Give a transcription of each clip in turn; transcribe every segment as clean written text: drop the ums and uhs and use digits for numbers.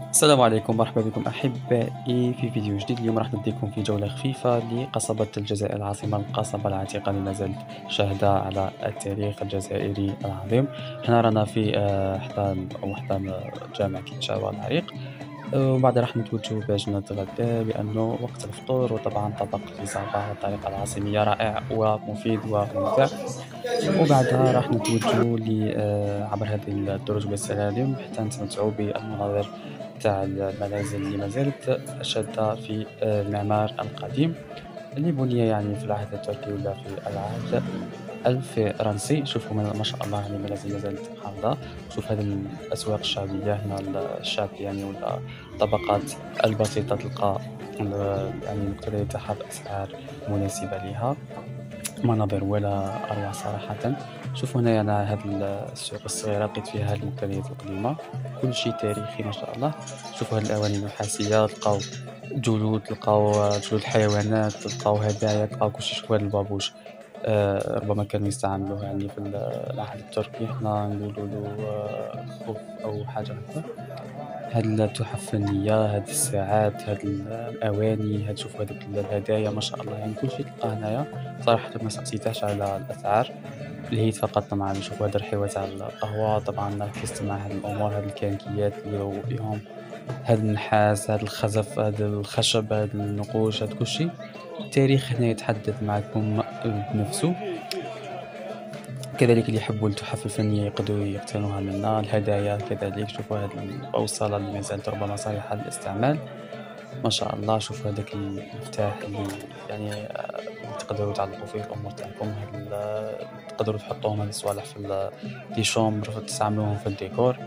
السلام عليكم، مرحبا بكم أحبائي في فيديو جديد. اليوم راح نديكم في جولة خفيفة لقصبة الجزائر، العاصمة القصبة العتيقة اللي ما زالت شاهدة على التاريخ الجزائري العظيم. هنا رانا في حدا جامع كيتشاوا العريق. ومن بعد راح نتوجهوا باش نتغدى لأنه وقت الفطور، وطبعا طبق الفيزابا والطريقة العاصمية رائع ومفيد وممتع. وبعدها راح نتوجهوا عبر هذه الدروج والسلالم حتى نستمتعوا بالمناظر تاع المنازل اللي ما زالت شادة في المعمار القديم، اللي بُني يعني في العهد التركي والّا في العهد الفرنسي. شوفوا ما شاء الله، يعني المنازل ما زالت محافظة. شوف هذه الأسواق الشعبية هنا، الشعب يعني والّا الطبقات البسيطة تلقى يعني المقتنيات تاعها بأسعار مناسبة ليها. مناظر ولا أروع صراحةً. شوفوا هنايا أنا هاد السوق الصغيرة لقيت فيها هاد المقتنيات القديمة، كل شي تاريخي ما شاء الله. شوفوا هاد الأواني النحاسية، تلقاو جلود، تلقاو جلود الحيوانات، تلقاو هدايا، تلقاو كل شي. شوفوا هاد البابوش، ربما كانوا يستعملوه يعني في العهد التركي، حنا نقولوا له خوف أو حاجة هكذا. هاد التحف الفنية، هاد الساعات، هاد الأواني، شوفوا هادوك الهدايا ما شاء الله، يعني كل شي تلقاه هنايا. صراحةً ما سقسيتهاش على الأسعار، لهيت فقط طبعًا نشوفوا هاد الرحيوة تاع القهوة. طبعًا ركزت مع هاد الأمور، هاد الكنكيات اللي هو فيهم، هاد النحاس، هاد الخزف، هاد الخشب، هاد النقوش، هاد كل شي. التاريخ هنا يتحدث معكم بنفسه. كذلك اللي يحبوا التحف الفنية يقدروا يقتنوها منا. الهدايا كذلك، شوفوا هاد البوصلة اللي ما زالت ربما صالحة للاستعمال، ما شاء الله. شوفوا هذاك المفتاح اللي يعني تقدروا تعلقوا فيه الأمور تاعكم. هاد تقدروا تحطوهم هاد الصوالح في لي شومبر، تستعملوهم في الديكور.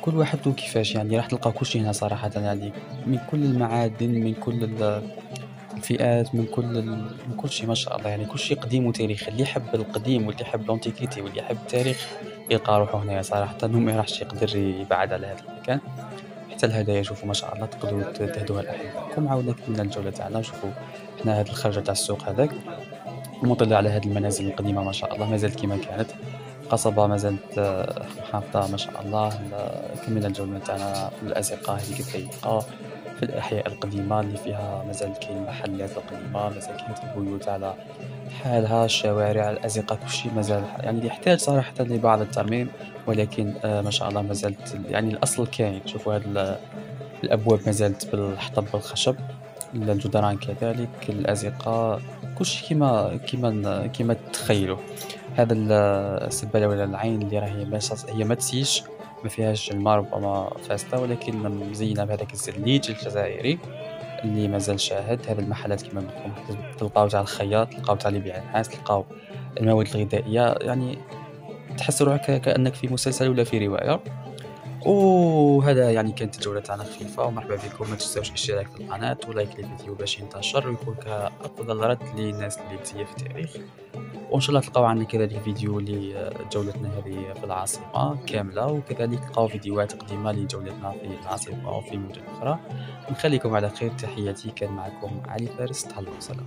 كل واحد وكيفاش، يعني راح تلقاو كل شي هنا صراحةً، يعني من كل المعادن، من كل الفئات، من كل شي ما شاء الله. يعني كل شي قديم وتاريخي، اللي يحب القديم واللي يحب الأنتيكيتي واللي يحب التاريخ يلقى روحه هنايا صراحةً، وما راحش يقدر يبعد على هذا المكان. حتى الهدايا شوفوا ما شاء الله، تقدروا تهدوها لأحبائكم. عاودنا كملنا الجولة تاعنا. وشوفوا حنا هاد الخرجة تاع السوق هذاك، مُطِلّة على هاد المنازل القديمة ما شاء الله، ما زالت كيما كانت. قصبة ما زالت محافظة ما شاء الله. كمّلنا الجولة تاعنا في الأزقة هاذيك الضيقة، في الأحياء القديمة اللي فيها ما زال كاين المحلات القديمة، ما زال كاين البيوت على حالها، الشوارع، الأزقة، كل شي ما زال يعني يحتاج صراحةً لبعض الترميم، ولكن ما شاء الله ما زالت يعني الأصل كاين. شوفوا هاد الأبواب ما زالت بالحطب بالخشب، الجدران كذلك، الأزقة، كل شي كيما تتخيلوا. هذا السبالة ولا العين اللي راهي هي ما تسيش، ما فيهاش الماء، ربما فاسدة، ولكن مزينة بهذاك الزليج الجزائري اللي مازال شاهد. هذه المحلات كيما قلت لكم تلقاو تاع الخياط، تلقاو تاع اللي يبيع النحاس، تلقاو المواد الغذائية، يعني تحس روحك كأنك في مسلسل والّا في رواية. وهذا يعني كانت الجولة تاعنا خفيفة، ومرحبا بكم. ما تنساوش الاشتراك في القناة ولايك للفيديو باش ينتشر ويكون كأفضل رد للناس اللي تزيف التاريخ. وإن شاء الله تلقاو عندنا كذلك فيديو لجولتنا هذه في العاصمة كاملة، وكذلك تلقاو فيديوهات قديمة لجولتنا في العاصمة وفي مدن أخرى. نخليكم على خير، تحياتي، كان معكم علي فارس، تهلاو، سلام.